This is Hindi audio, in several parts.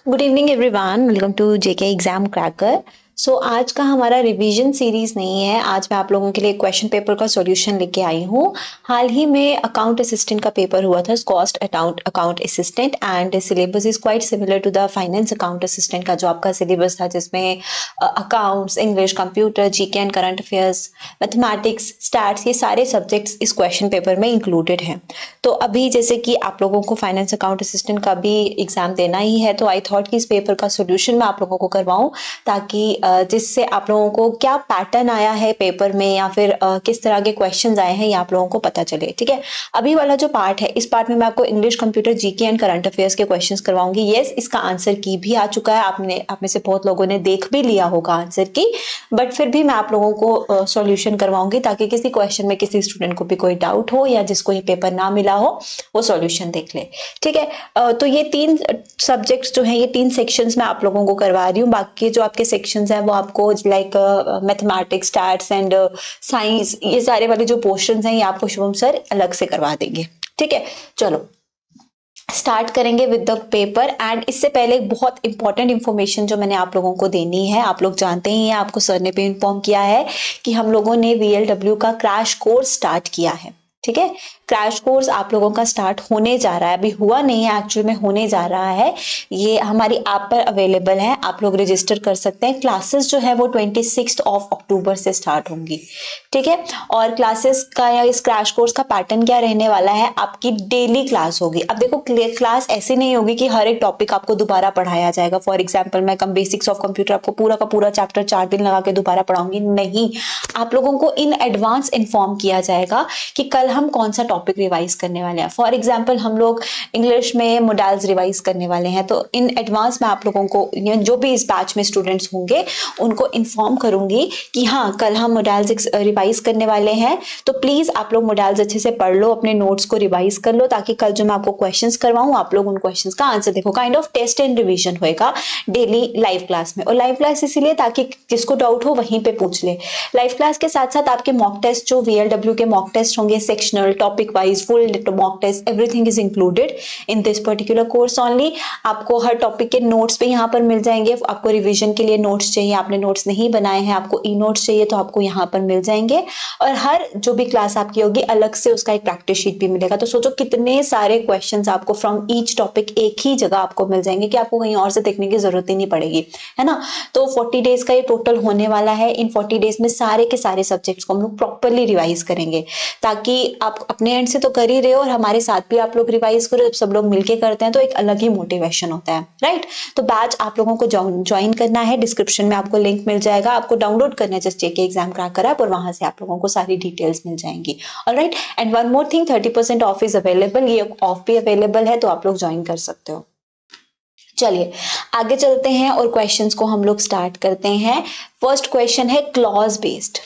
Good evening everyone, welcome to JK exam cracker. So आज का हमारा रिवीजन सीरीज नहीं है। आज मैं आप लोगों के लिए क्वेश्चन पेपर का सॉल्यूशन लेके आई हूँ। हाल ही में अकाउंट असिस्टेंट का पेपर हुआ था, cost account assistant, and syllabus is quite similar to the finance account assistant का जो आपका सिलेबस था, जिसमें accounts, English, computer, GK and current affairs, mathematics, stats, ये सारे सब्जेक्ट्स इस क्वेश्चन पेपर में इंक्लूडेड हैं। तो अभी जैसे कि आप लोगों को फाइनेंस अकाउंट असिस्टेंट का भी एग्जाम देना ही है, तो आई थॉट कि इस पेपर का सोल्यूशन मैं आप लोगों को करवाऊं, ताकि जिससे आप लोगों को क्या पैटर्न आया है पेपर में, या फिर किस तरह के क्वेश्चंस आए हैं, ये आप लोगों को पता चले। ठीक है, अभी वाला जो पार्ट है, इस पार्ट में मैं आपको English, computer, GK and current affairs के क्वेश्चंस करवाऊंगी। यस, इसका आंसर की भी आ चुका है, आप में से बहुत लोगों ने देख भी लिया होगा आंसर की, बट फिर भी मैं आप लोगों को सॉल्यूशन करवाऊंगी, ताकि किसी क्वेश्चन में किसी स्टूडेंट को भी कोई डाउट हो, या जिसको ये पेपर ना मिला हो, वो सॉल्यूशन देख ले। ठीक है, तो ये 3 सब्जेक्ट्स जो हैं, ये 3 सेक्शंस मैं आप लोगों को करवा रही हूँ। बाकी जो आपके सेक्शंस हैं वो आपको like mathematics, stats and science, ये सारे वाले जो पोर्शंस हैं, ये आपको शुभम सर अलग से करवा देंगे। ठीक है, चलो स्टार्ट करेंगे विद द पेपर। एंड इससे पहले एक बहुत इंपॉर्टेंट इंफॉर्मेशन जो मैंने आप लोगों को देनी है, आप लोग जानते ही हैं, आपको सर ने भी इन्फॉर्म किया है कि हम लोगों ने VLW का क्रैश कोर्स स्टार्ट किया है। ठीक है, क्रैश कोर्स आप लोगों का स्टार्ट होने जा रहा है, अभी हुआ नहीं है, एक्चुअल में होने जा रहा है। ये हमारी ऐप पर अवेलेबल है, आप लोग रजिस्टर कर सकते हैं। क्लासेस जो है वो 26 अक्टूबर से स्टार्ट होंगी। ठीक है, और क्लासेस का या इस क्रैश कोर्स का पैटर्न क्या रहने वाला है, आपकी डेली क्लास होगी। अब देखो, क्लास ऐसी नहीं होगी कि हर एक टॉपिक आपको दोबारा पढ़ाया जाएगा। फॉर एग्जाम्पल, मैं बेसिक्स ऑफ कंप्यूटर आपको पूरा का पूरा चैप्टर 4 दिन लगा के दोबारा पढ़ाऊंगी, नहीं। आप लोगों को इन एडवांस इन्फॉर्म किया जाएगा कि कल हम कौन सा टॉपिक रिवाइज करने वाले हैं। फॉर एग्जाम्पल, हम लोग इंग्लिश में मोडाल्स रिवाइज करने वाले हैं, तो इन एडवांस मैं आप लोगों को, जो भी इस बैच में स्टूडेंट्स होंगे, उनको इन्फॉर्म करूंगी कि हाँ, कल हम मोडाल्स रिवाइज करने वाले हैं। तो प्लीज आप लोग मोडाल्स अच्छे से पढ़ लो, अपने नोट्स को रिवाइज कर लो, ताकि कल जो मैं आपको क्वेश्चंस करवाऊं, आप लोग उन क्वेश्चंस का आंसर देखो। Kind of test and revision होएगा डेली लाइव क्लास में। और लाइव क्लास इसीलिए ताकि जिसको डाउट हो वहीं पे पूछ ले। लाइव क्लास के साथ साथ आपके मॉक टेस्ट, जो VLW के मॉक टेस्ट होंगे, sectional, topic wise, full mock test, everything is included in this particular course only. आपको हर टॉपिक के नोट्स भी यहाँ पर मिल जाएंगे। आपको रिवीजन के लिए नोट्स चाहिए, आपने नोट्स नहीं बनाए हैं, आपको ई नोट्स चाहिए, तो आपको यहाँ पर मिल जाएंगे। और हर जो भी क्लास आपकी होगी, अलग से उसका एक प्रैक्टिस शीट भी मिलेगा। तो सोचो कितने सारे क्वेश्चंस आपको फ्रॉम ईच टॉपिक एक ही जगह आपको मिल जाएंगे, कि आपको कहीं और से देखने की जरूरत ही नहीं पड़ेगी, है ना। तो 40 डेज का ये टोटल होने वाला है। इन 40 डेज में सारे के सारे सब्जेक्ट्स को हम लोग प्रॉपरली रिवाइज करेंगे, ताकि आप अपने एंड से तो कर ही रहे हो, और हमारे साथ भी आप लोग रिवाइज करो। जब सब लोग मिलके करते हैं तो एक अलग ही मोटिवेशन होता है, राइट। तो बैच आप लोगों को ज्वाइन करना है, डिस्क्रिप्शन में आपको लिंक मिल जाएगा, आपको डाउनलोड करना है जस्ट जेके एग्जाम क्रैकर ऐप, और वहां से आप लोगों को सारी डिटेल्स मिल जाएंगी। Alright, and one more thing, 30% of is available, ये ऑफ भी अवेलेबल है, तो आप लोग ज्वाइन कर सकते हो। चलिए आगे चलते हैं और क्वेश्चंस को हम लोग स्टार्ट करते हैं। फर्स्ट क्वेश्चन है क्लॉज बेस्ड।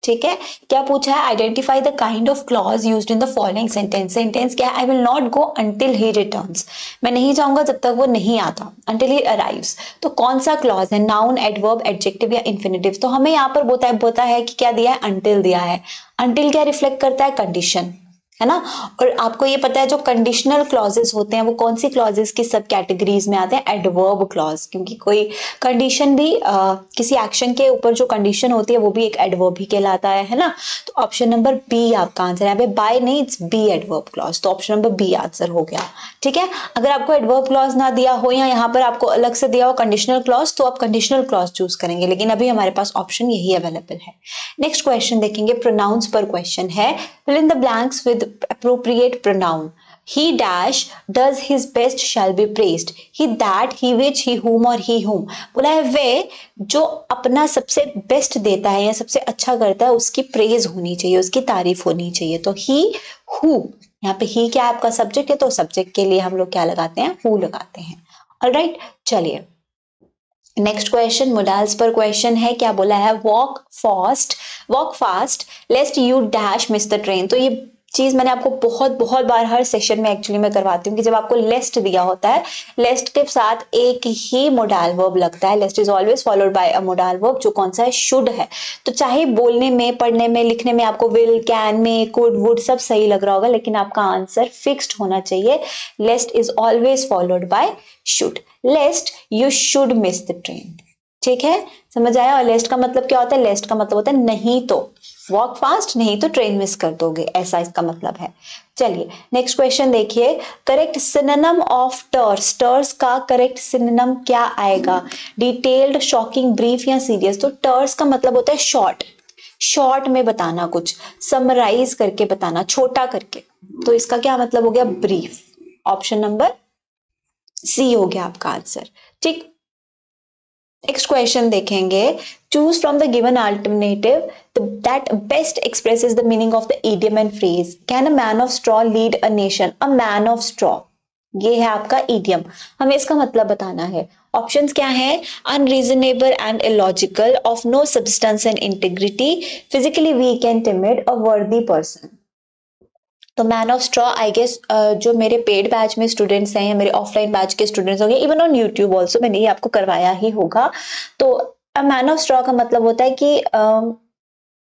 ठीक है, क्या पूछा है, identify the kind of clause used in the following sentence. Sentence क्या है, I will not go until he returns, मैं नहीं जाऊंगा जब तक वो नहीं आता, अंटिल ही अराइव्स। तो कौन सा क्लॉज है, नाउन, एडवर्ब, एडजेक्टिव या इन्फिनिटिव। तो हमें यहाँ पर बोता है कि क्या दिया है, अंटिल दिया है। अंटिल क्या रिफ्लेक्ट करता है, कंडीशन, है ना। और आपको ये पता है जो कंडीशनल क्लॉजेस होते हैं वो कौन सी क्लॉजेस की सब कैटेगरीज में आते हैं, एडवर्ब क्लॉज, क्योंकि कोई कंडीशन भी किसी एक्शन के ऊपर जो कंडीशन होती है वो भी एक एडवर्ब ही कहलाता है ना। तो ऑप्शन नंबर बी आपका आंसर है, यहाँ पे बाय नहीं, इट्स बी एडवर्ब क्लॉज। तो ऑप्शन नंबर बी आंसर हो गया। ठीक है, अगर आपको एडवर्ब क्लॉज ना दिया हो, या यहाँ पर आपको अलग से दिया हो कंडीशनल क्लॉज, तो आप कंडीशनल क्लॉज चूज करेंगे, लेकिन अभी हमारे पास ऑप्शन यही अवेलेबल है। नेक्स्ट क्वेश्चन देखेंगे, प्रोनाउंस पर क्वेश्चन है। fill in the blanks with appropriate pronoun. He dash does his best shall be praised. He that, he which, he whom और he whom। बोला है वे जो अपना सबसे बेस्ट देता है या सबसे अच्छा करता है, उसकी प्रेज होनी चाहिए, उसकी तारीफ होनी चाहिए। तो he who, यहाँ पे ही क्या आपका सब्जेक्ट है, तो सब्जेक्ट के लिए हम लोग क्या लगाते हैं, who लगाते हैं। ऑलराइट, चलिए नेक्स्ट क्वेश्चन, मोडाल्स पर क्वेश्चन है। क्या बोला है, walk fast लेस्ट you dash miss the train. तो ये चीज मैंने आपको बहुत बहुत बार हर सेशन में एक्चुअली मैं करवाती हूँ कि जब आपको लेस्ट दिया होता है, लेस्ट के साथ एक ही मोडाल वर्ब लगता है। Lest is always followed by a modal verb, जो कौन सा है, शुड है। तो चाहे बोलने में, पढ़ने में, लिखने में आपको will, can, may, could, would सब सही लग रहा होगा, लेकिन आपका आंसर फिक्स्ड होना चाहिए। Lest is always followed by should. Lest you should miss the train. ठीक है, समझ आया। और लेस्ट का मतलब क्या होता है? लेस्ट का मतलब होता है नहीं तो वॉक फास्ट, नहीं तो ट्रेन मिस कर दोगे, ऐसा इसका मतलब है। चलिए नेक्स्ट क्वेश्चन देखिए। करेक्ट सिनोनिम ऑफ टर्स, टर्स का करेक्ट सिनोनिम क्या आएगा? डिटेल्ड, शॉकिंग, ब्रीफ या सीरियस? तो टर्स का मतलब होता है शॉर्ट, शॉर्ट में बताना, कुछ समराइज करके बताना, छोटा करके। तो इसका क्या मतलब हो गया? ब्रीफ। ऑप्शन नंबर सी हो गया आपका आंसर। ठीक, नेक्स्ट क्वेश्चन देखेंगे। Choose from the given alternative that best expresses the meaning of the idiom and phrase. Can a man of straw lead a nation? A man of straw, ये है आपका इडियम, हमें इसका मतलब बताना है। ऑप्शंस क्या है? Unreasonable and illogical, of no substance and integrity, physically weak and timid, a worthy person. तो man of straw I guess जो मेरे पेड बैच में स्टूडेंट्स हैं या मेरे ऑफलाइन बैच के स्टूडेंट्स होंगे, इवन ऑन यूट्यूब ऑल्सो मैंने ये आपको करवाया ही होगा। तो मैन ऑफ स्ट्रॉ का मतलब होता है कि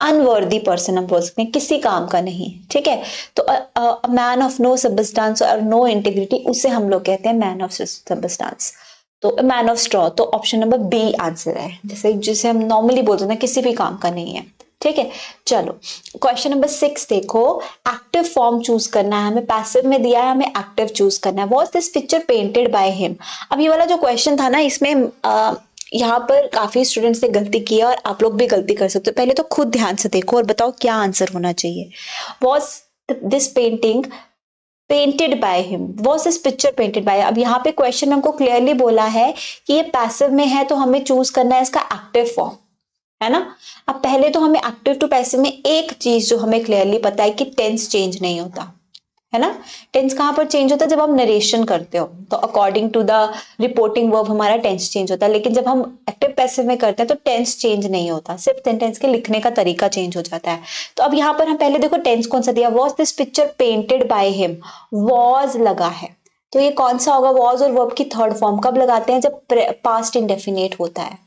अनवर्दी पर्सन हम बोल सकते हैं, किसी काम का नहीं। ठीक है, तो मैन ऑफ नो सबस्टांस और नो इंटीग्रिटी, उसे हम लोग कहते हैं मैन ऑफ सबस्टांस। तो मैन ऑफ स्ट्रॉ, तो ऑप्शन नंबर बी आंसर है, जैसे जिसे हम नॉर्मली बोलते हैं किसी भी काम का नहीं है। ठीक है, चलो क्वेश्चन नंबर 6 देखो। एक्टिव फॉर्म चूज करना है हमें, पैसिव में दिया है, हमें एक्टिव चूज करना है। Was this picture painted by him? अब ये वाला जो क्वेश्चन था ना, इसमें यहाँ पर काफी स्टूडेंट्स ने गलती की है और आप लोग भी गलती कर सकते हो। पहले तो खुद ध्यान से देखो और बताओ क्या आंसर होना चाहिए। Was this painting painted by him? Was this picture painted bye? अब यहाँ पे क्वेश्चन में हमको क्लियरली बोला है कि ये पैसिव में है, तो हमें चूज करना है इसका एक्टिव फॉर्म, है ना। अब पहले तो हमें एक्टिव टू पैसिव में एक चीज जो हमें क्लियरली पता है कि टेंस चेंज नहीं होता, है ना। टेंस कहां पर चेंज होता है? जब हम नरेशन करते हो तो according to the reporting verb हमारा टेंस चेंज होता है, लेकिन जब हम एक्टिव पैसिव में करते हैं तो टेंस चेंज नहीं होता, सिर्फ सेंटेंस के लिखने का तरीका चेंज हो जाता है। तो अब यहाँ पर हम पहले देखो टेंस कौन सा दिया, was this picture painted by him, was लगा है, तो ये कौन सा होगा? वॉज और वर्ब की थर्ड फॉर्म कब लगाते हैं? जब पास्ट इंडेफिनेट होता है।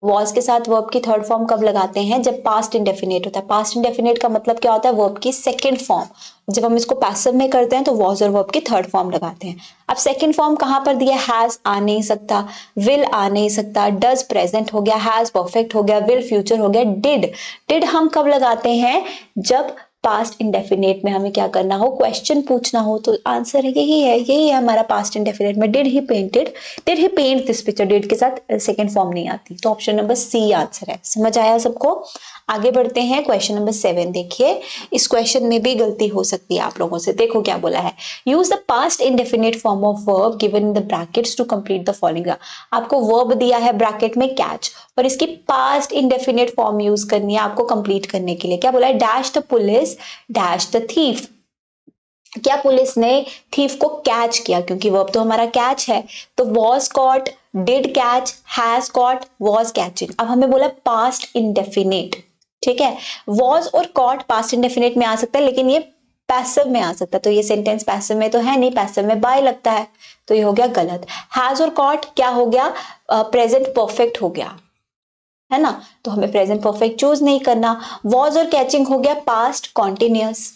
वॉज के साथ वर्ब की थर्ड फॉर्म कब लगाते हैं? जब पास्ट इंडेफिनेट होता है। पास्ट इंडेफिनेट का मतलब क्या होता है? वर्ब की सेकंड फॉर्म। जब हम इसको पैसिव में करते हैं तो वॉज और वर्ब की थर्ड फॉर्म लगाते हैं। अब सेकंड फॉर्म कहां पर दिया? हैज आ नहीं सकता, विल आ नहीं सकता, डज प्रेजेंट हो गया, हैज परफेक्ट हो गया, विल फ्यूचर हो गया, डिड, डिड हम कब लगाते हैं? जब पास्ट इंडेफिनेट में हमें क्या करना हो, क्वेश्चन पूछना हो। तो आंसर यही है हमारा पास्ट इंडेफिनेट में। Did he paint this picture, did के साथ सेकंड फॉर्म नहीं आती, तो ऑप्शन नंबर सी आंसर है। समझ आया सबको? आगे बढ़ते हैं क्वेश्चन नंबर 7 देखिए। इस क्वेश्चन में भी गलती हो सकती है आप लोगों से। देखो क्या बोला है, use the past indefinite form of verb given in the brackets to complete the following. आपको वर्ब दिया है ब्रैकेट में कैच, और इसकी पास्ट इंडेफिनेट फॉर्म यूज करनी है आपको कंप्लीट करने के लिए। क्या बोला है? Dash the police dash the thief. क्या पुलिस ने थीफ को कैच किया? क्योंकि वर्ब तो हमारा कैच है, तो was caught, did catch, has caught, was catching. अब हमें बोला पास्ट इंडेफिनेट, ठीक है। वॉज और कॉट पास्ट इंडेफिनेट में आ सकता है, लेकिन ये पैसिव में आ सकता है, तो ये सेंटेंस पैसिव में तो है नहीं, पैसिव में बाय लगता है, तो ये हो गया गलत। हैज और कॉट क्या हो गया? प्रेजेंट परफेक्ट हो गया, है ना, तो हमें प्रेजेंट परफेक्ट चूज नहीं करना। वॉज और कैचिंग हो गया पास्ट कॉन्टिन्यूअस,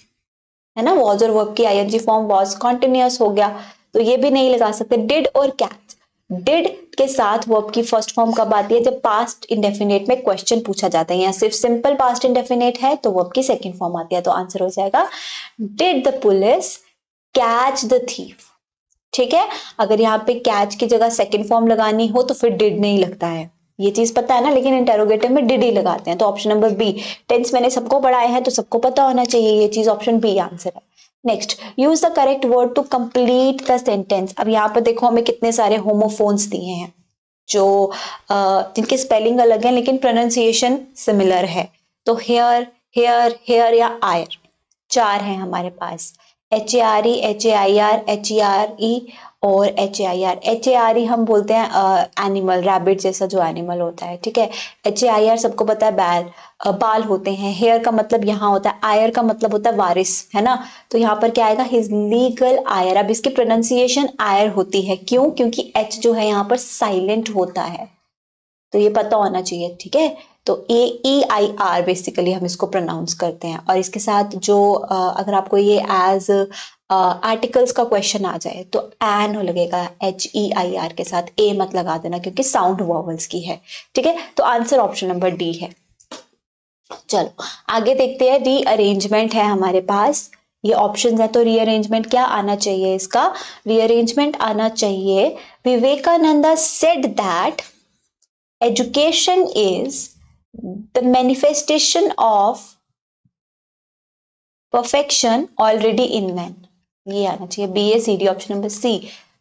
है ना, वॉज और वर्ब की आईएनजी फॉर्म वॉज कॉन्टिन्यूअस हो गया, तो ये भी नहीं लगा सकते। डिड और कैच, डिड के साथ वर्ब की फर्स्ट फॉर्म कब आती है? जब पास्ट इंडेफिनेट में क्वेश्चन पूछा जाता है। यहाँ सिर्फ सिंपल पास्ट इंडेफिनेट है तो वर्ब की सेकंड फॉर्म आती है, तो आंसर हो जाएगा did the police catch the thief. ठीक है, अगर यहाँ पे कैच की जगह सेकंड फॉर्म लगानी हो तो फिर डिड नहीं लगता है, ये चीज पता है ना, लेकिन इंटेरोगेटिव में डिड ही लगाते हैं, तो ऑप्शन नंबर बी। टेंस मैंने सबको पढ़ाए हैं तो सबको पता होना चाहिए, ये चीज ऑप्शन बी आंसर है। Next, use the correct word to complete the sentence. अब यहाँ पर देखो हमें कितने सारे होमोफोन्स दिए हैं जो जिनके स्पेलिंग अलग है लेकिन प्रोनाउंसिएशन सिमिलर है। तो हेयर, हेयर, हेयर या आयर, चार हैं हमारे पास। HARE, HAIR, HERE और HAIR ही हम बोलते हैं एनिमल, रैबिट जैसा जो एनिमल होता है, ठीक है। HAIR सबको पता है, बाल होते हैं। हेयर का मतलब यहाँ होता है, आयर का मतलब होता है वारिस, है ना। तो यहाँ पर क्या आएगा, हिज लीगल आयर। अब इसकी प्रोनाउंसिएशन आयर होती है, क्यों? क्योंकि H जो है यहाँ पर साइलेंट होता है, तो ये पता होना चाहिए, ठीक है। तो AEIR बेसिकली हम इसको प्रोनाउंस करते हैं। और इसके साथ जो अगर आपको ये एज आर्टिकल्स का क्वेश्चन आ जाए तो एन लगेगा HEIR के साथ, ए मत लगा देना क्योंकि साउंड वॉवल्स की है, ठीक है। तो आंसर ऑप्शन नंबर डी है। चलो आगे देखते हैं, रीअरेंजमेंट है हमारे पास, ये ऑप्शंस है। तो रीअरेंजमेंट क्या आना चाहिए इसका? रीअरेंजमेंट आना चाहिए, Vivekananda said that education is the manifestation of perfection already in man। ये आना चाहिए, BACD option number C.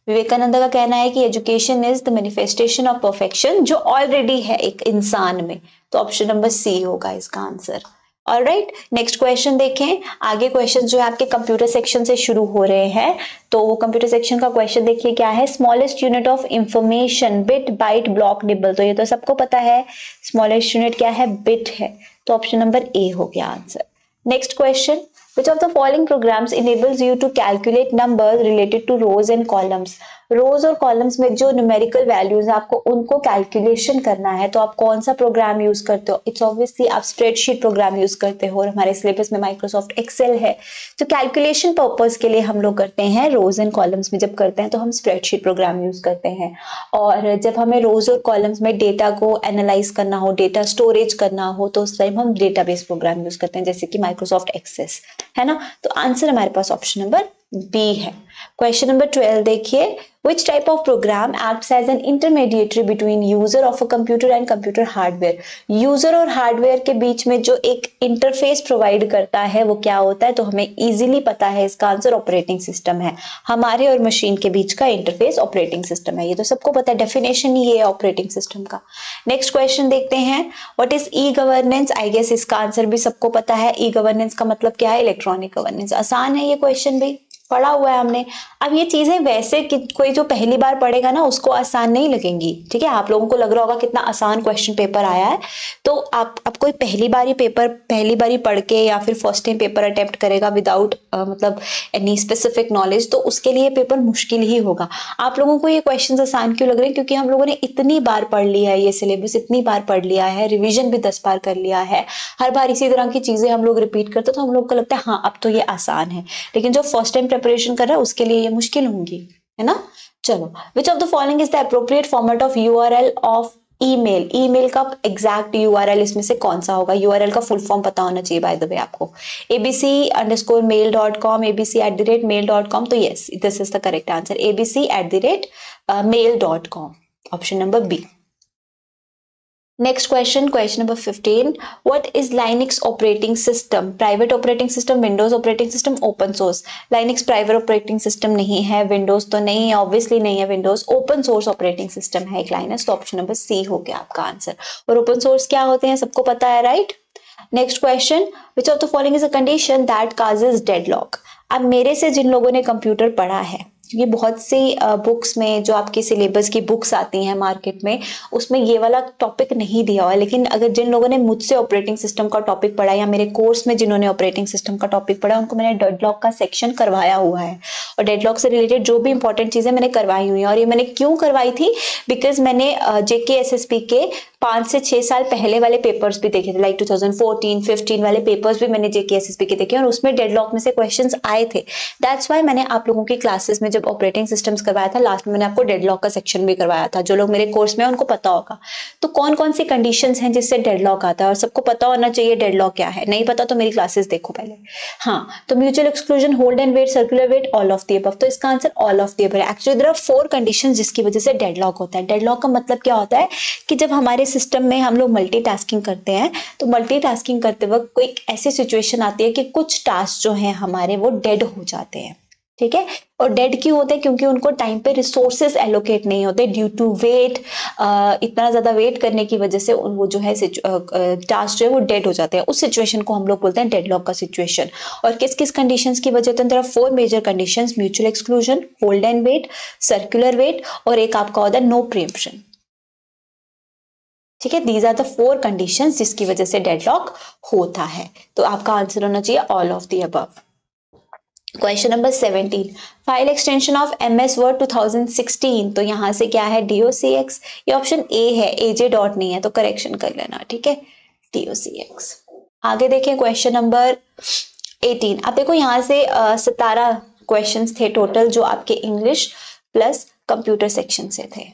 Vivekananda का कहना है कि education is the manifestation of perfection जो ऑलरेडी है एक इंसान में, तो ऑप्शन नंबर सी होगा इसका आंसर। ऑलराइट, नेक्स्ट क्वेश्चन देखें। आगे क्वेश्चन जो है आपके कंप्यूटर सेक्शन से शुरू हो रहे हैं, तो वो कंप्यूटर सेक्शन का क्वेश्चन देखिए क्या है, smallest unit of information, bit byte block nibble. तो ये तो सबको पता है, स्मॉलेस्ट यूनिट क्या है, बिट है, तो ऑप्शन नंबर ए हो गया answer. Next question, which of the following programs enables you to calculate numbers related to rows and columns। रोज और कॉलम्स में जो न्यूमेरिकल वैल्यूज है आपको उनको कैलकुलेशन करना है, तो आप कौन सा प्रोग्राम यूज करते हो? इट्स ऑब्वियसली आप स्प्रेडशीट प्रोग्राम यूज करते हो, और हमारे सिलेबस में माइक्रोसॉफ्ट एक्सेल है। तो कैलकुलेशन पर्पस के लिए हम लोग करते हैं, रोज एंड कॉलम्स में जब करते हैं तो हम स्प्रेडशीट प्रोग्राम यूज करते हैं। और जब हमें रोज और कॉलम्स में डेटा को एनालाइज करना हो, डेटा स्टोरेज करना हो, तो उस टाइम हम डेटाबेस प्रोग्राम यूज करते हैं, जैसे कि माइक्रोसॉफ्ट एक्सेस, है ना। तो आंसर हमारे पास ऑप्शन नंबर बी है। क्वेश्चन नंबर 12 देखिए, which type of program acts as an intermediary between user of a computer and computer hardware। User और हार्डवेयर के बीच में जो एक इंटरफेस प्रोवाइड करता है वो क्या होता है? तो हमें इजीली पता है, इसका आंसर ऑपरेटिंग सिस्टम है। हमारे और मशीन के बीच का इंटरफेस ऑपरेटिंग सिस्टम है, ये तो सबको पता है, डेफिनेशन ही है ऑपरेटिंग सिस्टम का। नेक्स्ट क्वेश्चन देखते हैं, what is e governance. I guess इसका आंसर भी सबको पता है, ई गवर्नेंस का मतलब क्या है, इलेक्ट्रॉनिक गवर्नेंस। आसान है ये क्वेश्चन भी, पढ़ा हुआ है हमने। अब ये चीजें वैसे कोई जो पहली बार पढ़ेगा ना उसको आसान नहीं लगेंगी, ठीक है। आप लोगों को लग रहा होगा कितना आसान क्वेश्चन पेपर आया है, तो आप कोई पहली बार ही पढ़ के या फिर फर्स्ट टाइम पेपर अटेम्प्ट करेगा विदाउट मतलब एनी स्पेसिफिक नॉलेज, तो उसके लिए पेपर मुश्किल ही होगा। आप लोगों को ये क्वेश्चन आसान क्यों लग रहे हैं? क्योंकि हम लोगों ने इतनी बार पढ़ लिया है, ये सिलेबस इतनी बार पढ़ लिया है, रिविजन भी 10 बार कर लिया है, हर बार इसी तरह की चीजें हम लोग रिपीट करते, तो हम लोग को लगता है हाँ अब तो ये आसान है। लेकिन जो फर्स्ट टाइम प्रिपरेशन कर रहा है उसके लिए ये मुश्किल होंगी, है ना। चलो, विच of the following is the appropriate format of URL of email. Email का एग्जैक्ट URL इसमें से कौन सा होगा? URL का फुल फॉर्म पता होना चाहिए बाय द वे आपको, abc_mail.com, abc@mail.com। तो yes, this is the correct answer, abc@mail.com, option number B. Next question, question number 15. What is Linux operating system? Private operating system, Windows operating system, open source। Linux private operating system नहीं है, Windows तो नहीं है, obviously नहीं है Windows, open source operating system है एक Linux, तो ऑप्शन नंबर सी हो गया आपका आंसर। और open source क्या होते हैं सबको पता है, right. Next question, which of the following is a condition that causes deadlock। अब मेरे से जिन लोगों ने कंप्यूटर पढ़ा है, क्योंकि बहुत सी बुक्स में जो आपकी सिलेबस की बुक्स आती हैं मार्केट में, उसमें ये वाला टॉपिक नहीं दिया हुआ है, लेकिन अगर जिन लोगों ने मुझसे ऑपरेटिंग सिस्टम का टॉपिक पढ़ा या मेरे कोर्स में जिन्होंने ऑपरेटिंग सिस्टम का टॉपिक पढ़ा, उनको मैंने डेडलॉक का सेक्शन करवाया हुआ है, और डेडलॉक से रिलेटेड जो भी इंपॉर्टेंट चीजें मैंने करवाई हुई हैं। और ये मैंने क्यों करवाई थी? बिकॉज मैंने JKSSP के 5 से 6 साल पहले वाले पेपर्स भी देखे थे, लाइक 2014-15 वाले पेपर्स भी मैंने JKSSP के देखे, और उसमें डेडलॉक में से क्वेश्चंस आए थे। दैट्स वाई मैंने आप लोगों की क्लासेस में जब ऑपरेटिंग सिस्टम्स करवाया था, लास्ट में मैंने आपको डेडलॉक का सेक्शन भी करवाया था। जो लोग मेरे कोर्स में उनको पता होगा। तो कौन कौन सी कंडीशंस हैं जिससे डेडलॉक आता है, और सबको पता होना चाहिए डेडलॉक क्या है। नहीं पता तो मेरी क्लासेस देखो पहले। हाँ, तो mutual exclusion, hold and wait, circular wait, all of the above. तो इसका answer all of the above है। एक्चुअली देयर आर 4 कंडीशंस जिसकी वजह से डेडलॉक होता है। डेडलॉक का मतलब क्या होता है कि जब हमारे सिस्टम में हम लोग मल्टीटास्किंग करते हैं, तो मल्टीटास्किंग करते वक्त कोई ऐसी सिचुएशन आती है कि कुछ टास्क जो हैं हमारे वो डेड हो जाते हैं। ठीक है। और डेड क्यों होते हैं? क्योंकि उनको टाइम पे रिसोर्सेज एलोकेट नहीं होते ड्यू टू वेट, इतना ज्यादा वेट करने की वजह से वो जो है टास्क जो है वो डेड हो जाते हैं। उस सिचुएशन को हम लोग बोलते हैं डेडलॉक का सिचुएशन। और किस किस कंडीशंस की वजह से? 4 major conditions: mutual exclusion, hold and wait, circular wait, और एक आपका होता है नो प्रीएम्पशन। ठीक है, दीज आर द 4 कंडीशंस जिसकी वजह से डेडलॉक होता है। तो आपका आंसर होना चाहिए all of the above. Question number 17, file extension of MS word 2016, तो यहां से क्या है? DOCX। ये ऑप्शन ए है, AJ डॉट नहीं है, तो करेक्शन कर लेना। ठीक है, DOCX। आगे देखें क्वेश्चन नंबर 18। अब देखो यहां से 17 क्वेश्चंस थे टोटल जो आपके इंग्लिश प्लस कंप्यूटर सेक्शन से थे।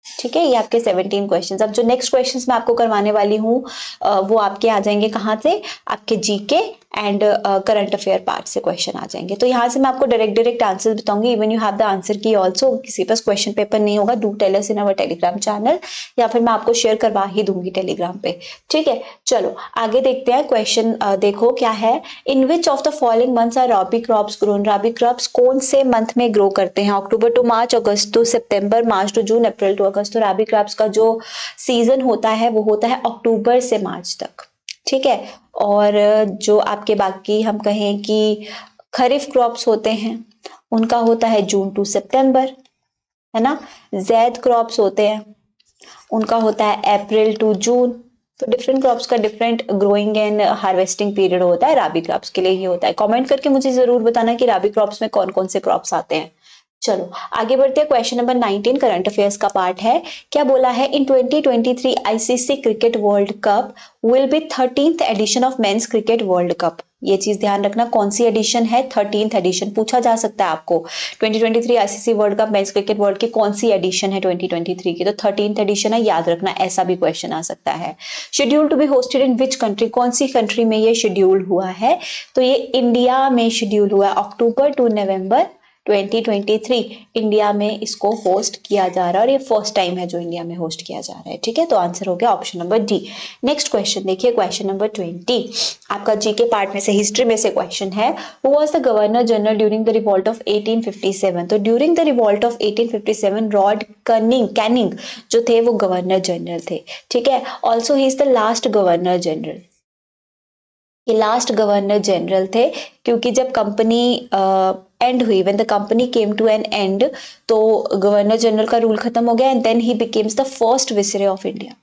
ठीक है, ये आपके 17 क्वेश्चंस। अब जो नेक्स्ट क्वेश्चंस मैं आपको करवाने वाली हूँ वो आपके आ जाएंगे कहाँ से? आपके GK and current affair part से क्वेश्चन आ जाएंगे। तो यहाँ से मैं आपको डायरेक्ट आंसर बताऊंगी। Even you have the answer key also. किसी पास क्वेश्चन पेपर नहीं होगा, do tell us in our Telegram channel, या फिर मैं आपको शेयर करवा ही दूंगी टेलीग्राम पे। ठीक है, चलो आगे देखते हैं क्वेश्चन। देखो क्या है, in which of the following months are rabi crops grown? Rabi crops कौन से मंथ में ग्रो करते हैं? October to March, August to September, March to June, April to August. तो रबी क्रॉप्स का जो सीजन होता है वो होता है अक्टूबर से मार्च तक। ठीक है, और जो आपके बाकी हम कहें कि खरीफ क्रॉप्स होते हैं उनका होता है जून टू सितंबर, है ना। जैद क्रॉप्स होते हैं उनका होता है अप्रैल टू जून। तो डिफरेंट क्रॉप्स का different growing and harvesting period होता है। राबी क्रॉप्स के लिए ही होता है। कमेंट करके मुझे जरूर बताना कि राबी क्रॉप्स में कौन कौन से क्रॉप्स आते हैं। चलो आगे बढ़ते हैं। क्वेश्चन नंबर 19 करंट अफेयर्स का पार्ट है। क्या बोला है? In 2023 ICC cricket world cup will be 13th edition of men's cricket world cup. ये चीज ध्यान रखना, कौन सी एडिशन है? 13th एडिशन पूछा जा सकता है आपको। 2023 ICC world cup mains cricket world की कौन सी एडिशन है 2023 की? तो 13th एडिशन है, याद रखना। ऐसा भी क्वेश्चन आ सकता है। Schedule to be hosted in which country? कौन सी कंट्री में ये शेड्यूल हुआ है? तो ये इंडिया में शेड्यूल हुआ है। अक्टूबर टू नवंबर 2023 इंडिया में इसको होस्ट किया जा रहा है, और ये फर्स्ट टाइम है जो इंडिया में होस्ट किया जा रहा है। ठीक है, तो आंसर हो गया option number D. Next question देखिए, क्वेश्चन नंबर 20 आपका जीके पार्ट में से, हिस्ट्री में से क्वेश्चन है। Who was the governor general during the revolt of 1857? तो during the revolt of 1857 Lord Canning जो थे वो गवर्नर जनरल थे। ठीक है, also he is the last governor general. ये लास्ट गवर्नर जनरल थे क्योंकि जब कंपनी एंड हुई, when the company came to an end, तो गवर्नर जनरल का रूल खत्म हो गया and then he becomes the first viceroy of India.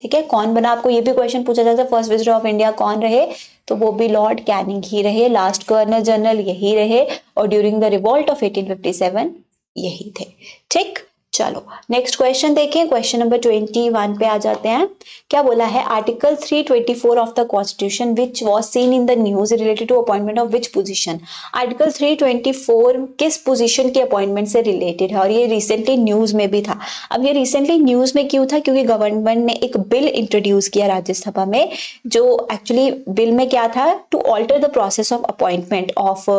ठीक है, कौन बना? आपको ये भी क्वेश्चन पूछा जाता है, फर्स्ट विजिटर ऑफ इंडिया कौन रहे? तो वो भी लॉर्ड कैनिंग ही रहे। लास्ट गवर्नर जनरल यही रहे, और ड्यूरिंग द रिवॉल्ट ऑफ 1857 यही थे। ठीक, चलो नेक्स्ट क्वेश्चन देखें। क्वेश्चन नंबर 21 पे आ जाते हैं। क्या बोला है? Article 324 of the constitution which was seen in the news related to appointment of which position? Article 324 किस पोजीशन के अपॉइंटमेंट से रिलेटेड है? और ये रिसेंटली न्यूज में भी था। अब ये रिसेंटली न्यूज में क्यों था? क्योंकि गवर्नमेंट ने एक बिल इंट्रोड्यूस किया राज्यसभा में, जो एक्चुअली बिल में क्या था? To alter the process of appointment of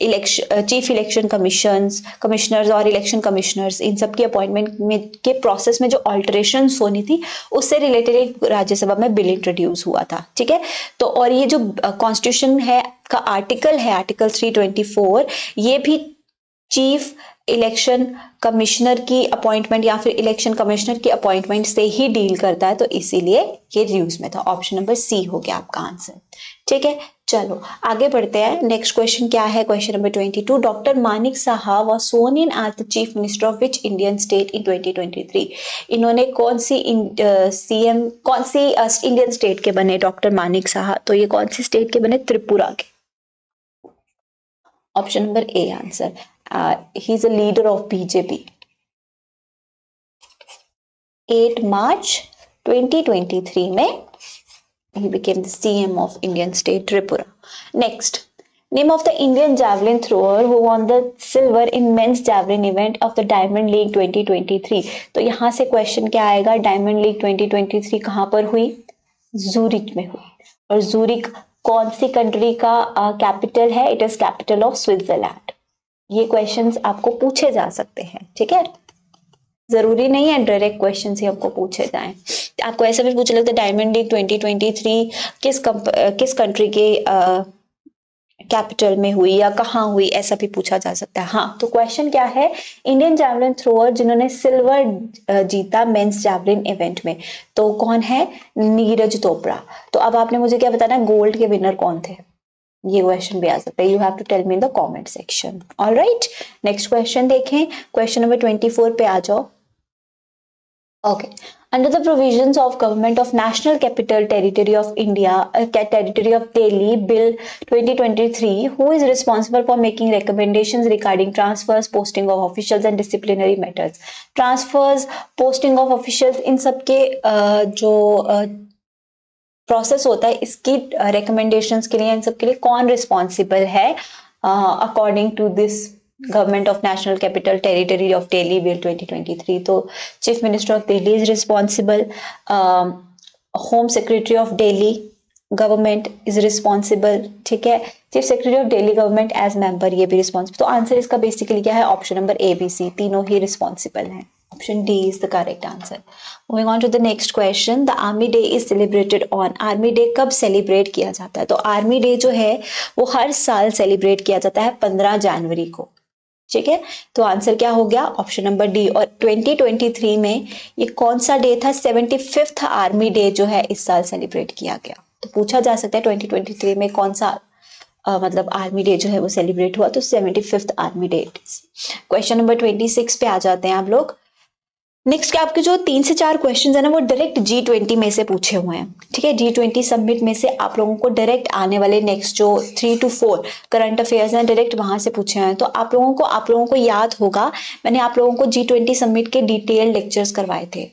election, chief election commissioners और इलेक्शन कमिश्नर्स, इन सब की अपॉइंटमेंट में के प्रोसेस में जो ऑल्टरेशंस होनी थी उससे रिलेटेड एक राज्यसभा में बिल इंट्रोड्यूस हुआ था। ठीक है, तो और ये जो कॉन्स्टिट्यूशन है का आर्टिकल है, आर्टिकल 324, ये भी चीफ इलेक्शन कमिश्नर की अपॉइंटमेंट या फिर इलेक्शन कमिश्नर की अपॉइंटमेंट से ही डील करता है, तो इसीलिए ये यूज में था। ऑप्शन नंबर सी हो गया आपका आंसर। ठीक है, चलो आगे बढ़ते हैं। नेक्स्ट क्वेश्चन क्या है? Question number 22, doctor Manik Saha was स्worn in as the chief minister of which Indian state in 2023? इन्होंने कौन सी सीएम कौन सी इंडियन स्टेट के बने डॉक्टर मानिक साहा? तो ये कौन सी स्टेट के बने? त्रिपुरा के। Option number A answer. He is a leader of BJP. 8 मार्च 2023 में he became the CM of Indian state Tripura. Next, name of the Indian javelin thrower who won the silver in men's javelin event of the Diamond League 2023. तो यहाँ से क्वेश्चन क्या आएगा? डायमंड लीग 2023 कहाँ पर हुई? जूरिक में हुई। और जूरिक कौन सी कंट्री का कैपिटल है? It is capital of Switzerland. ये क्वेश्चंस आपको पूछे जा सकते हैं। ठीक है, जरूरी नहीं है डायरेक्ट क्वेश्चन ही आपको पूछे जाएं। आपको ऐसा भी पूछ लेते डायमंड लीग 2023 किस कंट्री के कैपिटल में हुई या कहाँ हुई, ऐसा भी पूछा जा सकता है। हाँ, तो क्वेश्चन क्या है, इंडियन जैवलिन थ्रोअर जिन्होंने सिल्वर जीता मेंस जैवलिन इवेंट में, तो कौन है, नीरज चोपड़ा। तो अब आपने मुझे क्या बताना है, गोल्ड के विनर कौन थे, ये क्वेश्चन भी आ सकता है। You have to tell me in the comment section. Alright, next question देखें, क्वेश्चन नंबर 24 पे आ जाओ। Okay. Under the provisions of Government of National Capital Territory of India, Territory of Delhi Bill 2023, who is responsible for making recommendations regarding transfers, posting of officials and disciplinary matters? Transfers, posting of officials, इन सब के जो प्रोसेस होता है, इसकी recommendations के लिए, इन सब के लिए कौन responsible है according to this Government of National Capital Territory of Delhi Bill 2023? तो Chief Minister of Delhi is responsible, Home Secretary of Delhi Government is responsible, ठीक है, Chief Secretary of Delhi Government as member ये भी responsible। तो आंसर इसका बेसिकली क्या है, option number A B C तीनों ही रिस्पॉन्सिबल हैं। Option D is the correct answer. Moving on to the next question. The Army Day is celebrated on. Army Day कब सेलिब्रेट किया जाता है? तो Army Day जो है वो हर साल सेलिब्रेट किया जाता है 15 जनवरी को, ठीक है। तो आंसर क्या हो गया, ऑप्शन नंबर डी। और 2023 में ये कौन सा डे था, 75th आर्मी डे जो है इस साल सेलिब्रेट किया गया। तो पूछा जा सकता है 2023 में कौन सा मतलब आर्मी डे जो है वो सेलिब्रेट हुआ, तो 75th army day. Question number 26 पे आ जाते हैं आप लोग। नेक्स्ट आपके जो 3 से 4 क्वेश्चन है ना, वो डायरेक्ट G20 में से पूछे हुए हैं, ठीक है। G20 समिट में से आप लोगों को डायरेक्ट आने वाले नेक्स्ट जो 3 to 4 करंट अफेयर्स हैं, डायरेक्ट वहां से पूछे हुए हैं। तो आप लोगों को याद होगा, मैंने आप लोगों को G20 समिट के डिटेल लेक्चर्स करवाए थे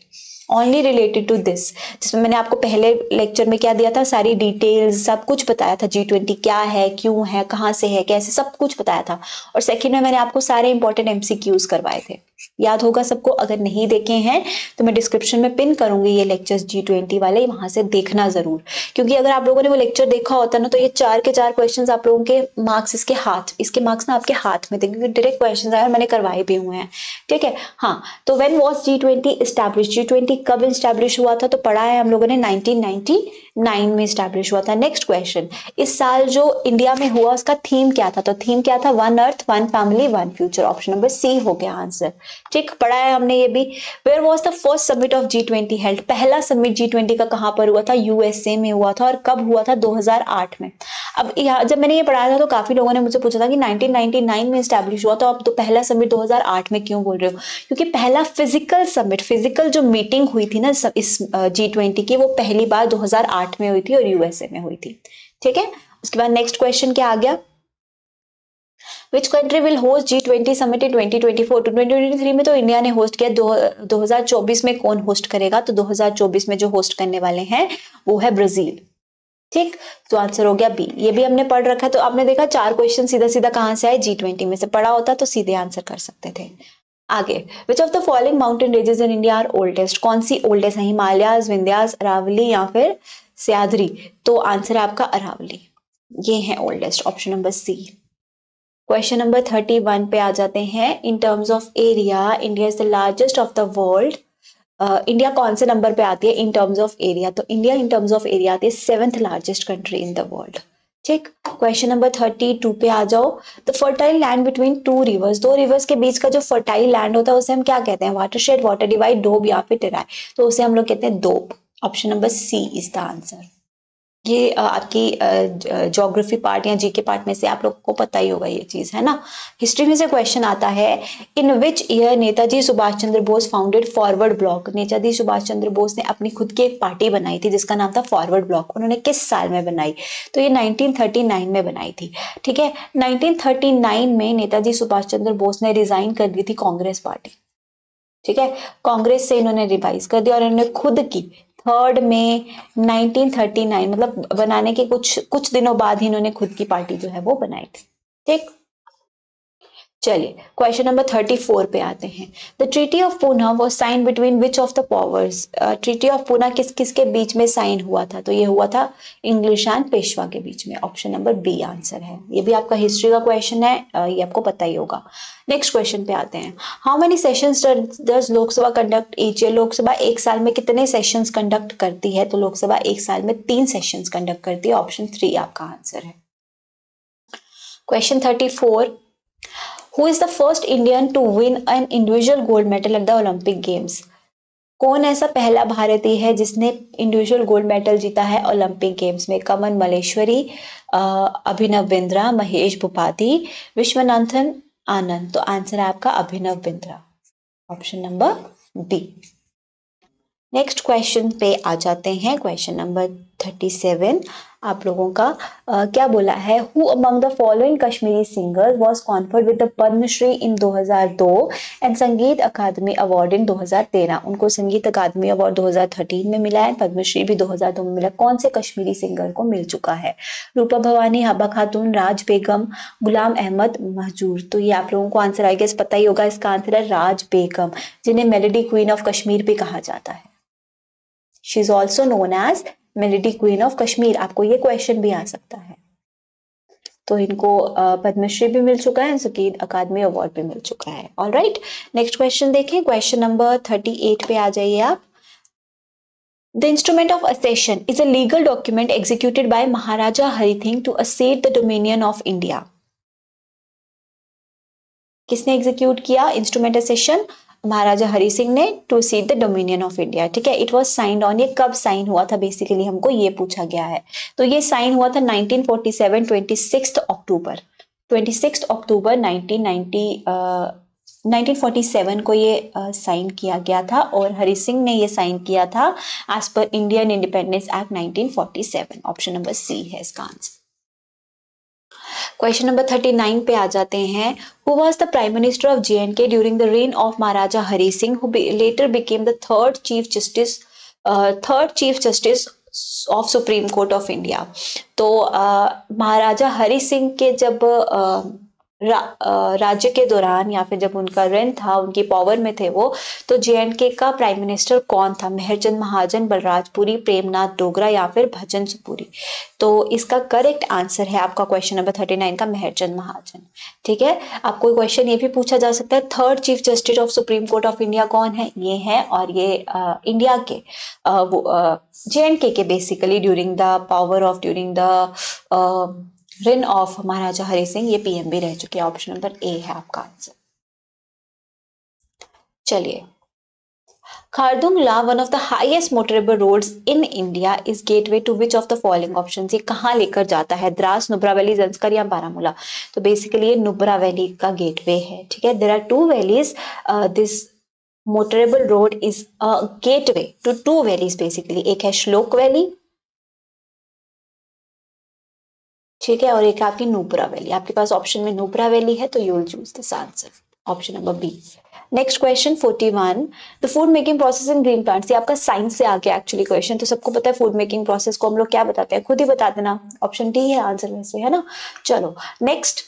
ओनली रिलेटेड टू दिस, जिसमें मैंने आपको पहले लेक्चर में क्या दिया था, सारी डिटेल्स सब कुछ बताया था, G20 क्या है, क्यों है, कहाँ से है, कैसे, सब कुछ बताया था। और सेकंड में मैंने आपको सारे इंपॉर्टेंट MCQs करवाए थे, याद होगा सबको। अगर नहीं देखे हैं तो मैं डिस्क्रिप्शन में पिन करूंगी ये लेक्चर्स G20 वाले, वहां से देखना जरूर, क्योंकि अगर आप लोगों ने वो लेक्चर देखा होता ना, तो ये 4 के 4 क्वेश्चंस आप लोगों के मार्क्स इसके मार्क्स ना आपके हाथ में थे, क्योंकि डायरेक्ट क्वेश्चंस आए और मैंने करवाए भी हुए हैं, ठीक है। हाँ, तो when was G20 establish, G20 कब एस्टैब्लिश हुआ था, तो पढ़ा है हम लोगों ने 1999 में एस्टैब्लिश हुआ था। नेक्स्ट क्वेश्चन, इस साल जो इंडिया में हुआ उसका थीम क्या था, तो थीम क्या था, one earth one family one future. Option number C हो गया आंसर, ठीक, पढ़ा है हमने ये भी। Where was the first summit of G20 held, पहला समिट G20 का कहां पर हुआ था, USA में हुआ था। और कब हुआ था, 2008 में। अब यहाँ जब मैंने ये पढ़ाया था तो काफी लोगों ने मुझे पूछा था कि 1999 में एस्टैब्लिश हुआ, तो आप तो पहला समिट 2008 में क्यों बोल रहे हो, क्योंकि पहला फिजिकल समिट, फिजिकल जो मीटिंग हुई थी ना इस G20 की, वो पहली बार 2008 में हुई थी और USA में हुई थी, ठीक है। उसके बाद नेक्स्ट क्वेश्चन क्या आ गया, Which country will host G20 summit in 2024? तो 2023 में तो इंडिया ने होस्ट किया, 2024 में कौन होस्ट करेगा, तो 2024 में जो होस्ट करने वाले हैं वो है ब्राजील, ठीक। तो आंसर हो गया बी, ये भी हमने पढ़ रखा है। तो आपने देखा 4 क्वेश्चन सीधा सीधा कहां से आए, G20 में से। पढ़ा होता तो सीधे आंसर कर सकते थे। आगे, which of the following mountain ranges in India are oldest, कौन सी ओल्डेस्ट है, हिमालयाज, विंध्यास, अरावली या फिर सह्याद्री। तो आंसर है आपका अरावली, ये है oldest, option number C. Question number 31 पे आ जाते हैं। In terms of area, India is the largest of the world. India कौन से नंबर पे आती है इन टर्म्स ऑफ एरिया, तो India in terms of area आती है 7th largest country in the world, ठीक। क्वेश्चन नंबर 32 पे आ जाओ। The fertile land between 2 rivers, 2 rivers के बीच का जो फर्टाइल लैंड होता है उसे हम क्या कहते हैं, वाटरशेड, वाटर डिवाइड, डोब या फिर टेराई। तो उसे हम लोग कहते हैं डोब, option number C is the answer. ये आपकी ज्योग्राफी पार्ट या जीके पार्ट में से आप लोगों को पता ही होगा ये चीज, है ना। हिस्ट्री में से क्वेश्चन आता है, in which year Netaji Subhash Chandra Bose founded forward bloc. Netaji Subhash Chandra Bose ने अपनी खुद की एक पार्टी बनाई थी जिसका नाम था फॉरवर्ड ब्लॉक। उन्होंने किस साल में बनाई, तो ये 1939 में बनाई थी, ठीक है। 1939 में नेताजी सुभाष चंद्र बोस ने रिजाइन कर दी थी कांग्रेस पार्टी, ठीक है। कांग्रेस से इन्होंने रिवाइज कर दिया और इन्होंने खुद की 3 मई 1939 मतलब बनाने के कुछ दिनों बाद ही इन्होंने खुद की पार्टी जो है वो बनाई थी, ठीक। चलिए क्वेश्चन नंबर 34 पे आते हैं। The treaty of Poona was sign between which of the powers. Treaty of Poona किस किस के बीच में साइन हुआ था? तो ये हुआ था इंग्लिश एंड पेशवा के बीच में। ऑप्शन नंबर बी आंसर है। ये भी आपका हिस्ट्री का क्वेश्चन है, ये आपको पता ही होगा। नेक्स्ट क्वेश्चन पे आते हैं। How many sessions does Lok Sabha conduct each year? Lok Sabha एक साल में कितने सेशंस कंडक्ट करती है? तो लोकसभा एक साल में 3 सेशंस कंडक्ट करती है। ऑप्शन 3 आपका आंसर है। Question 34। Who is the first Indian to win an individual gold medal at the Olympic Games? कौन ऐसा पहला भारतीय है जिसने इंडिविजुअल गोल्ड मेडल जीता है ओलंपिक गेम्स में? कमल मलेश्वरी, अभिनव बिंद्रा, महेश भूपति, विश्वनाथन आनंद। तो आंसर है आपका Abhinav Bindra. Option number B. Next question पे आ जाते हैं। क्वेश्चन नंबर 37 आप लोगों का क्या बोला है? Who among the following Kashmiri singers was conferred with the Padmashri in 2002 and Sangeet Akademi award in 2013? उनको संगीत अकादमी अवार्ड 2013 में मिला है, पद्मश्री भी 2002 में मिला। कौन से कश्मीरी सिंगर को मिल चुका है? रूपा भवानी, हब्बा खातून, राज बेगम, गुलाम अहमद महजूर। तो ये आप लोगों को आंसर आई गेस पता ही होगा। इसका आंसर है राज बेगम, जिन्हें मेलोडी क्वीन ऑफ कश्मीर भी कहा जाता है। She is also known as melody queen of Kashmir. आपको ये क्वेश्चन भी आ सकता है। तो इनको पद्मश्री भी मिल चुका है, संगीत अकादमी अवार्ड भी मिल चुका है। ऑल राइट, नेक्स्ट क्वेश्चन देखें। क्वेश्चन नंबर 38 पे आ जाइए आप। The instrument of accession is a legal document executed by Maharaja Hari Singh to accede the dominion of India. किसने एग्जीक्यूट किया इंस्ट्रूमेंट accession? महाराजा हरि सिंह ने, to cede the dominion of India. ठीक है, इट वाज साइंड ऑन। ये कब साइन हुआ था बेसिकली हमको ये पूछा गया है। तो ये साइन हुआ था 1947 26 अक्टूबर 1947 को ये साइन किया गया था और हरि सिंह ने ये साइन किया था as per Indian independence act 1947। Option number C है इसका आंसर। क्वेश्चन नंबर 39 पे आ जाते हैं। Who was the Prime Minister of J&K during the reign of Maharaja Hari Singh, who later became the third Chief Justice of Supreme Court of India? तो महाराजा हरि सिंह के जब राज्य के दौरान या फिर जब उनका रेन था, उनकी पावर में थे वो, तो J&K का प्राइम मिनिस्टर कौन था? मेहरचंद महाजन, बलराजपुरी, प्रेमनाथ डोगरा या फिर भजन सुपुरी? तो इसका करेक्ट आंसर है आपका क्वेश्चन नंबर 39 का मेहरचंद महाजन। ठीक है, आपको क्वेश्चन ये भी पूछा जा सकता है, third chief justice of supreme court of India कौन है? ये है, और ये इंडिया के J&K के basically during the reign of Maharaja Hari Singh ये पीएम भी रह चुके हैं। ऑप्शन नंबर ए है आपका आंसर। चलिए, Khardung La, one of the highest motorable roads in India, is gateway to which of the following options? ये कहाँ लेकर जाता है? द्रास, नुब्रा वैली, जंस्कर या बारामूला? तो बेसिकली ये नुब्रा वैली का गेटवे है। ठीक है, there are two valleys, this motorable road is a gateway to two valleys basically. एक है श्लोक वैली, ठीक है, और एक आपकी नुब्रा वैली। आपके पास ऑप्शन में नुब्रा वैली है तो you will choose this answer. Option number B. Next question 41। The food making process in green plants. ये आपका साइंस से आ गया एक्चुअली क्वेश्चन, तो सबको पता है फूड मेकिंग प्रोसेस को हम लोग क्या बताते हैं, खुद ही बता देना। ऑप्शन डी है आंसर वैसे, है ना। चलो next,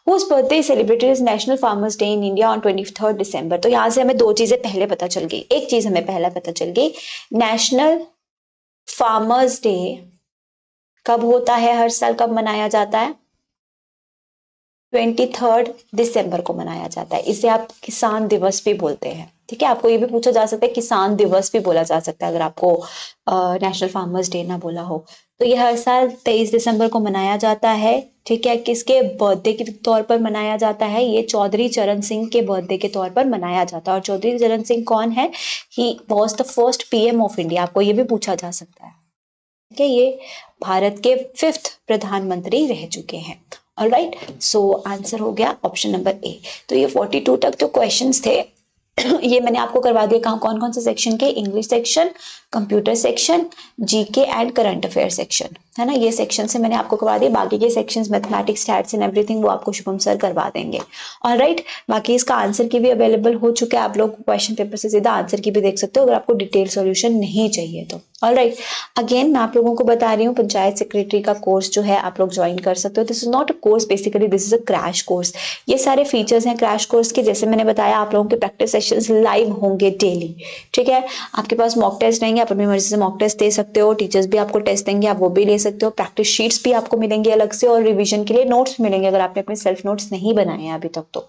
Whose birthday is celebrated as National Farmers Day in India on 23rd December? तो यहाँ से हमें दो चीजें पहले पता चल गई। एक चीज हमें पहला पता चल गई, नेशनल फार्मर्स डे कब होता है, हर साल कब मनाया जाता है? 23 दिसंबर को मनाया जाता है। इसे आप किसान दिवस भी बोलते हैं। ठीक है, आपको ये भी पूछा जा सकता है, किसान दिवस भी बोला जा सकता है अगर आपको नेशनल फार्मर्स डे ना बोला हो। तो यह हर साल 23 दिसंबर को मनाया जाता है। ठीक है, किसके बर्थडे के तौर पर मनाया जाता है? ये चौधरी चरण सिंह के बर्थडे के तौर पर मनाया जाता है। और चौधरी चरण सिंह कौन है? He was the first PM of India. आपको ये भी पूछा जा सकता है। ठीक है, ये भारत के 5th प्रधानमंत्री रह चुके हैं। ऑलराइट, सो आंसर हो गया ऑप्शन नंबर ए। तो ये 42 तक जो क्वेश्चंस थे ये मैंने आपको करवा दिया। कौन कौन से सेक्शन के? English section, computer section, GK and current affair section, है ना। ये सेक्शन से मैंने आपको करवा दिया। बाकी के sections mathematics, stats and everything वो आपको शुभम सर करवा देंगे। ऑलराइट, बाकी इसका आंसर की भी अवेलेबल हो चुका है। आप लोग क्वेश्चन पेपर से सीधा आंसर की भी देख सकते हो अगर आपको डिटेल सॉल्यूशन नहीं चाहिए तो। ऑलराइट, अगेन मैं आप लोगों को बता रही हूँ पंचायत सेक्रेटरी का कोर्स जो है आप लोग ज्वाइन कर सकते हो। This is not a course, basically this is a crash course. ये सारे फीचर्स हैं क्रैश कोर्स के। जैसे मैंने बताया, आप लोगों के प्रैक्टिस सेशंस लाइव होंगे डेली, ठीक है। आपके पास मॉक टेस्ट रहेंगे, आप अपनी मर्जी से मॉक टेस्ट दे सकते हो, टीचर्स भी आपको टेस्ट देंगे, आप वो भी ले सकते हो। प्रैक्टिस शीट्स भी आपको मिलेंगे अलग से, और रिविजन के लिए नोट्स मिलेंगे अगर आपने अपने सेल्फ नोट्स नहीं बनाए हैं अभी तक तो,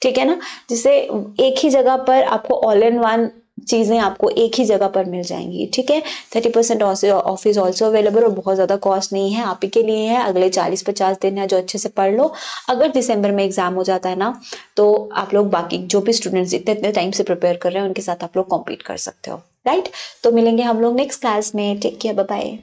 ठीक है ना। जिससे एक ही जगह पर आपको ऑल इन वन चीजें आपको एक ही जगह पर मिल जाएंगी, ठीक है। 30% ऑफ इज ऑल्सो अवेलेबल, और बहुत ज्यादा कॉस्ट नहीं है, आप ही के लिए है। अगले 40-50 दिन है जो अच्छे से पढ़ लो। अगर दिसंबर में एग्जाम हो जाता है ना, तो आप लोग बाकी जो भी स्टूडेंट्स इतने इतने टाइम से प्रिपेयर कर रहे हैं उनके साथ आप लोग कॉम्पीट कर सकते हो, राइट। तो मिलेंगे हम लोग नेक्स्ट क्लास में। Take care, bye bye.